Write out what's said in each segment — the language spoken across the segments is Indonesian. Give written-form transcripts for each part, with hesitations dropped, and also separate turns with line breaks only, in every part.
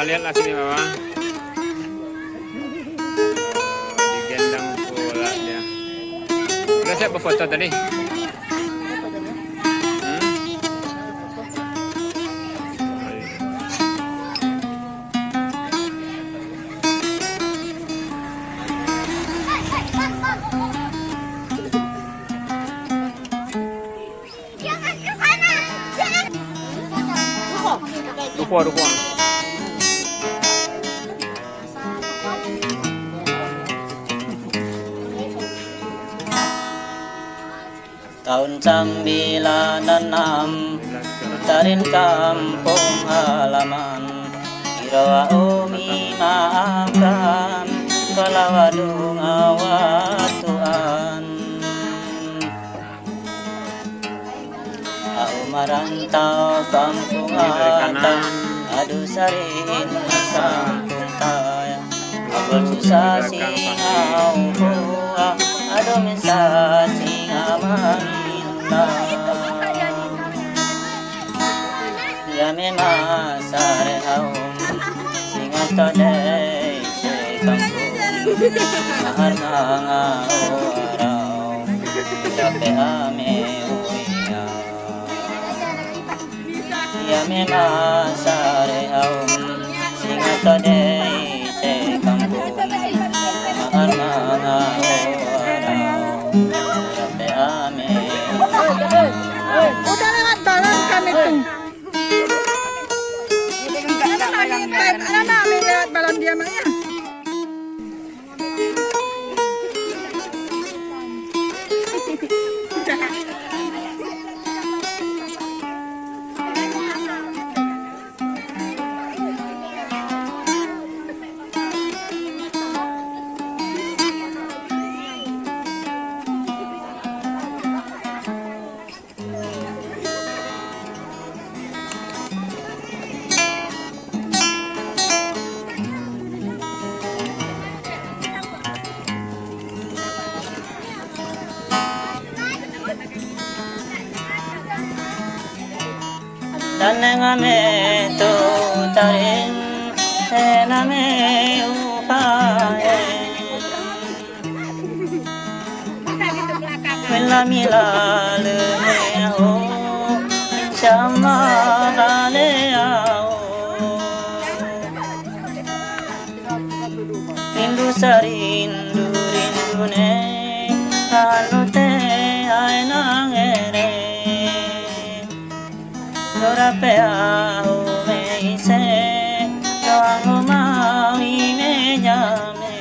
lihatlah sini bawah. Digendang pula dia. Udah siap berfoto tadi. Ruko.
Tahun 96 tarin kampung halaman Irawa umi maafkan kalawadung awatuan Au marantau kampung atan adu sarin kampung taya Abol susah singau hua adu minsa singamanginta Ya memang sare haum singato dey se kampung mahar ngangau arau dape ame uya Ya memang sare haum singato dey se kampung mahar ngangau arau dape ame
Udah lewat jalan kami tuh. Anak kami lewat balon dia maknya.
Danengame tu tarin sename upae Mila mila leho sama galeao Rindu sarindu rindune anu te ay nangere Dorape au me ise doang mau me nyame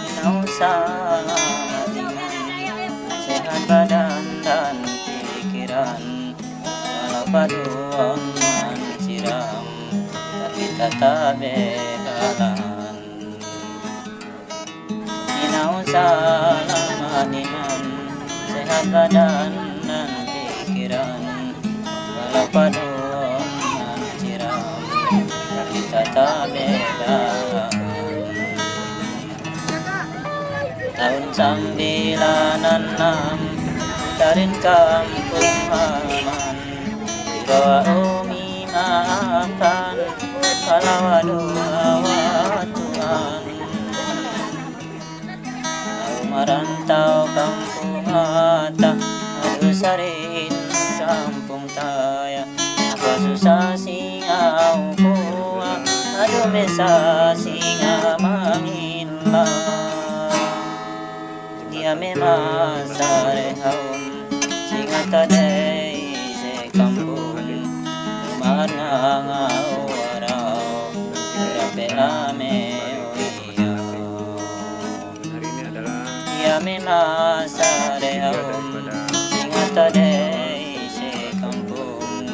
Inausah sehat badan dan pikiran walau paduan siram tapi tetap begalan Inausah lamaniman sehat badan dan pikiran walau paduan siram tapi tetap begalan Tahun 96 tarin kampung halaman Irawa umi maafkan kalawadung awatuan Au marantau kampung ata adu sarin kampung taya Apa susah singau hua adu mesa singa manginlah Dia memang sare haum singata dey se kampung Umar ngangau arau Rape ame uya
Hari ini adalah
Dia memang sare haum singata dey se kampung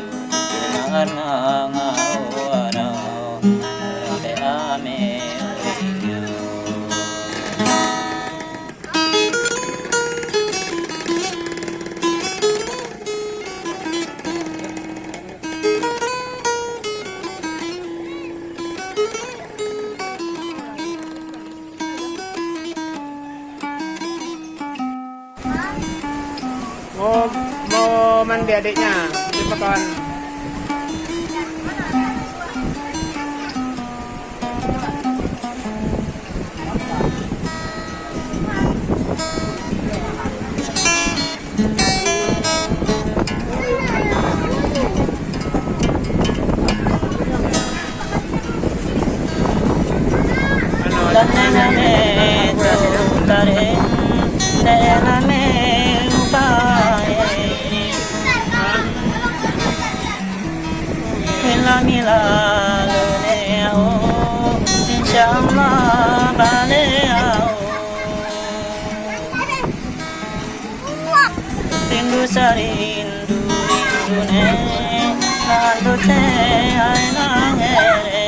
Umar ngangau arau Rape ame uya
mau mandi adiknya di kawan. Ano?
Lanenane tutare Nename lupae Mila mila luneo Inshallah baleao Rindu sarindu rindune Nando te ay nangere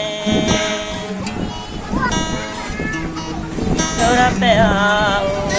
Ora pe ao